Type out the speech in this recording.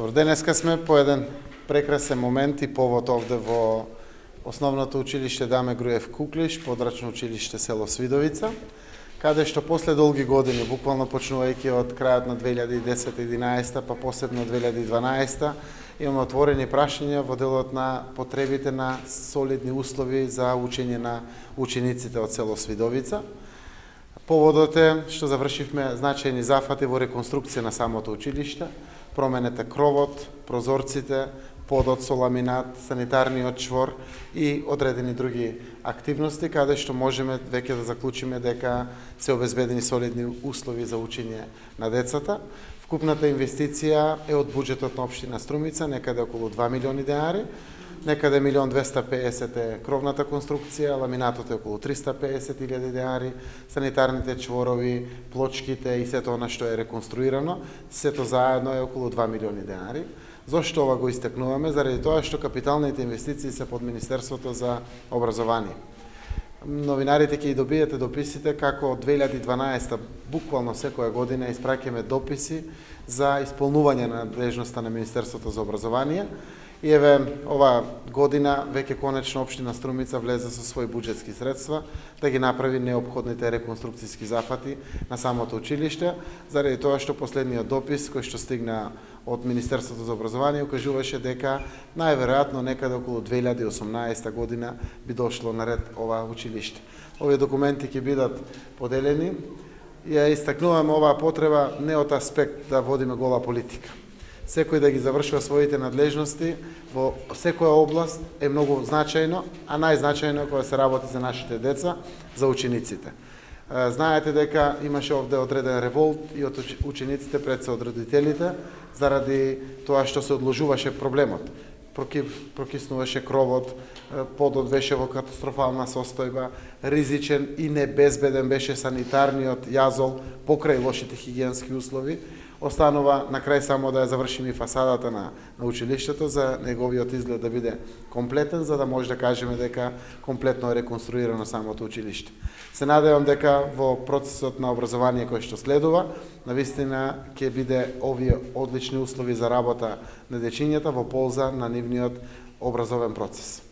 Добро, денеска сме по еден прекрасен момент и повод овде во Основното училиште Даме Груев Куклиш, подрачно училиште село Свидовица, каде што после долги години, буквално почнувајќи од крајот на 2010-2011, па посебно 2012, имаме отворени прашања во делот на потребите на солидни услови за учење на учениците од село Свидовица. Поводот е што завршивме значајни зафати во реконструкција на самото училиште, променете кровот, прозорците, подот со ламинат, санитарниот чвор и одредени други активности, каде што можеме веќе да заклучиме дека се обезбедени солидни услови за учење на децата. Вкупната инвестиција е од буџетот на општина Струмица, некаде околу 2 милиони денари, некаде 1.250.000 е кровната конструкција, ламинатот е околу 350.000 денари, санитарните чворови, плочките и сето она што е реконструирано, сето заедно е околу 2 милиони денари. Зошто ова го истакнуваме? Заради тоа што капиталните инвестиции се под Министерството за образование. Новинарите ќе и добиете дописите како од 2012 буквално секоја година испраќаме дописи за исполнување на надлежноста на Министерството за образование. И еве, ова година веќе конечно општина Струмица влезе со своји буџетски средства да ги направи неопходните реконструкцијски зафати на самото училиште, заради тоа што последниот допис кој што стигна од Министерството за образование укажуваше дека најверојатно некаде околу 2018 година би дошло на ред ова училиште. Овие документи ќе бидат поделени. Ја истакнуваме оваа потреба не од аспект да водиме гола политика. Секој да ги завршува своите надлежности во секоја област е многу значајно, а најзначајно е кога се работи за нашите деца, за учениците. Знаете дека имаше овде одреден револт и од учениците пред се од родителите, заради тоа што се одложуваше проблемот. Прокиснуваше кровот, подот беше во катастрофална состојба, ризичен и небезбеден беше санитарниот јазол покрај лошите хигиенски услови. Останува на крај само да ја завршиме и фасадата на училиштето за неговиот изглед да биде комплетен, за да може да кажеме дека комплетно е реконструирано самото училиште. Се надевам дека во процесот на образование кој што следува, навистина ќе биде овие одлични услови за работа на дечињата во полза на нивниот образовен процес.